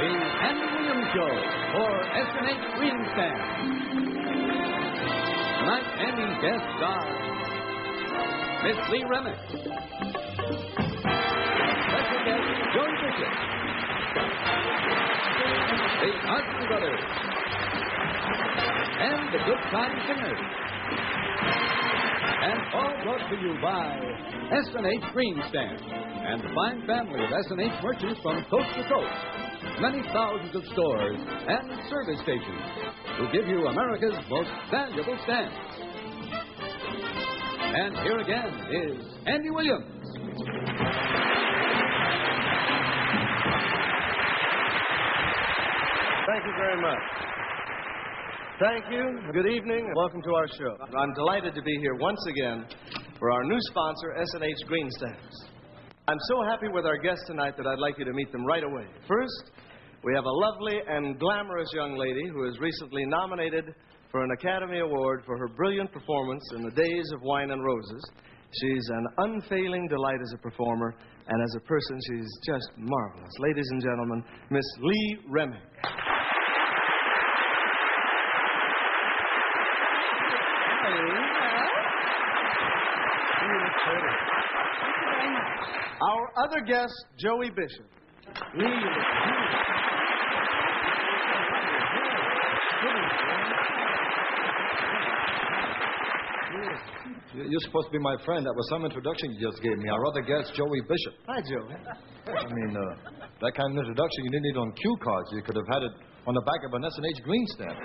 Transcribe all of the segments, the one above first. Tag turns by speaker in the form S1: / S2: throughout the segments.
S1: The Andy Williams Show for S&H Greenstand. Tonight, Andy's guests are Miss Lee Remick, special guest Joan Bishop, the Oscar Brothers, and the Good Time Singers. And all brought to you by S&H Greenstand and the fine family of S&H merchants from coast to coast. Many thousands of stores and service stations who give you America's most valuable stamps. And here again is Andy Williams.
S2: Thank you very much. Thank you. Good evening, and welcome to our show. I'm delighted to be here once again for our new sponsor, S&H Greenstamps. I'm so happy with our guests tonight that I'd like you to meet them right away. First, we have a lovely and glamorous young lady who is recently nominated for an Academy Award for her brilliant performance in The Days of Wine and Roses. She's an unfailing delight as a performer, and as a person, she's just marvelous. Ladies and gentlemen, Miss Lee Remick. Our other guest, Joey Bishop. Lee, you look
S3: beautiful. You're supposed to be my friend. That was some introduction you just gave me. Our other guest, Joey Bishop.
S2: Hi, Joey.
S3: I mean, that kind of introduction, you didn't need it on cue cards. You could have had it on the back of an S&H green stamp.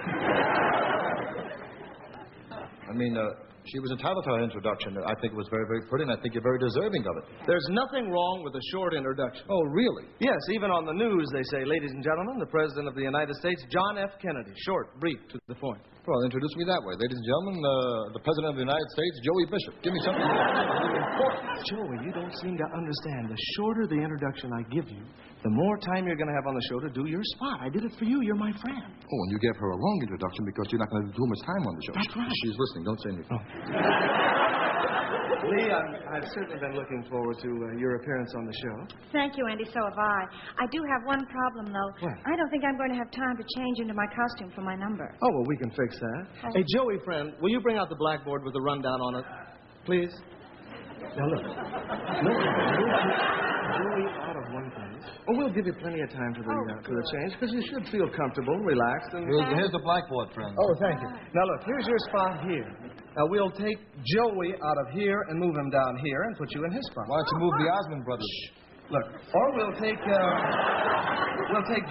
S3: I mean, she was entitled to her introduction. I think it was very, very pretty, and I think you're very deserving of it.
S2: There's nothing wrong with a short introduction.
S3: Oh, really?
S2: Yes, even on the news they say, ladies and gentlemen, the President of the United States, John F. Kennedy. Short, brief, to the point.
S3: Well, introduce me that way. Ladies and gentlemen, the President of the United States, Joey Bishop. Give me something really important.
S2: Joey, you don't seem to understand. The shorter the introduction I give you, the more time you're going to have on the show to do your spot. I did it for you. You're my friend.
S3: Oh, and you gave her a long introduction because you're not going to do too much time on the show.
S2: That's right.
S3: She's listening. Don't say anything.
S2: Oh. Lee, I've certainly been looking forward to your appearance on the show.
S4: Thank you, Andy. So have I. I do have one problem, though.
S2: What?
S4: I don't think I'm going to have time to change into my costume for my number.
S2: Oh, well, we can fix that. Hey, Joey, friend, will you bring out the blackboard with the rundown on it, please? Now, look. Joey out of one place. Oh, we'll give you plenty of time for the change, because you should feel comfortable, relaxed, and...
S3: Here's the blackboard, friend.
S2: Oh, thank you. Now, look, here's your spot here. Now, we'll take Joey out of here and move him down here and put you in his spot.
S3: Why don't you move the Osmond brothers?
S2: Look, or we'll take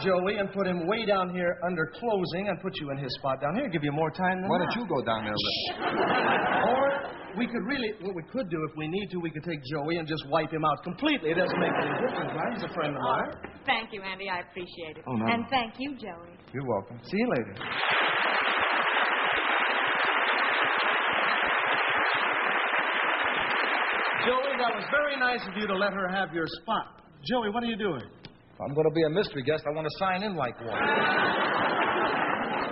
S2: Joey and put him way down here under closing and put you in his spot down here. Give you more time than
S3: Why
S2: that.
S3: don't you go down there?
S2: Or we could really, what we could do if we need to, we could take Joey and just wipe him out completely. It doesn't make any difference, right? He's a friend of mine.
S4: Thank you, Andy. I appreciate it.
S2: Oh, no.
S4: And thank you, Joey.
S2: You're welcome. See you later. Joey, that was very nice of you to let her have your spot. Joey, what are you doing?
S3: I'm going to be a mystery guest. I want to sign in like one.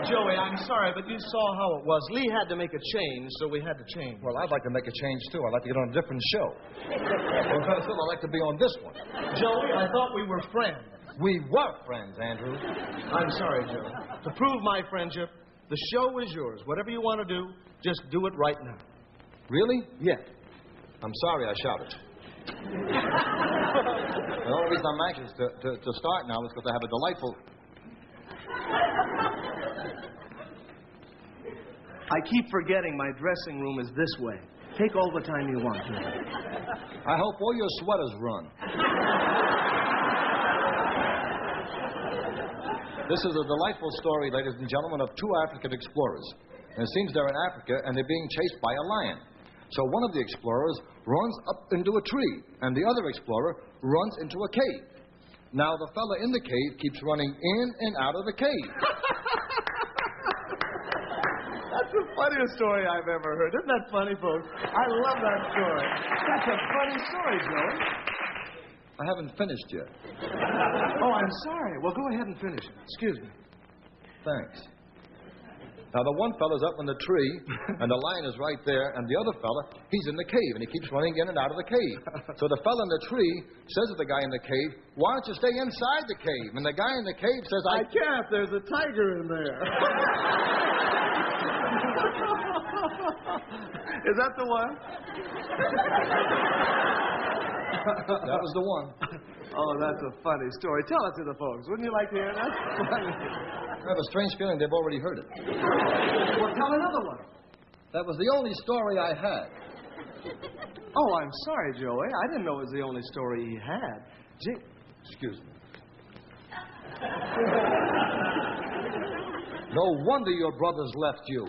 S2: Joey, I'm sorry, but you saw how it was. Lee had to make a change, so we had to change.
S3: Well, I'd like to make a change, too. I'd like to get on a different show. Well, better still, I'd like to be on this one.
S2: Joey, I thought we were friends.
S3: We were friends, Andrew.
S2: I'm sorry, Joey. To prove my friendship, the show is yours. Whatever you want to do, just do it right now.
S3: Really?
S2: Yeah.
S3: I'm sorry I shouted. The only reason I'm anxious to start now is because I have a delightful...
S2: I keep forgetting my dressing room is this way. Take all the time you want to.
S3: I hope all your sweaters run. This is a delightful story, ladies and gentlemen, of two African explorers. And it seems they're in Africa, and they're being chased by a lion. So one of the explorers runs up into a tree, and the other explorer runs into a cave. Now, the fella in the cave keeps running in and out of the cave.
S2: That's the funniest story I've ever heard. Isn't that funny, folks? I love that story. That's a funny story, Joey.
S3: I haven't finished yet.
S2: Oh, I'm sorry. Well, go ahead and finish it. Excuse me.
S3: Thanks. Now, the one fella's up in the tree, and the lion is right there, and the other fella, he's in the cave, and he keeps running in and out of the cave. So the fella in the tree says to the guy in the cave, why don't you stay inside the cave? And the guy in the cave says,
S2: I can't. There's a tiger in there. Is that the one?
S3: That was the one.
S2: Oh, that's a funny story. Tell it to the folks. Wouldn't you like to hear that? Funny.
S3: I have a strange feeling they've already heard it.
S2: Well, tell another one.
S3: That was the only story I had.
S2: Oh, I'm sorry, Joey. I didn't know it was the only story he had.
S3: Excuse me. No wonder your brothers left you.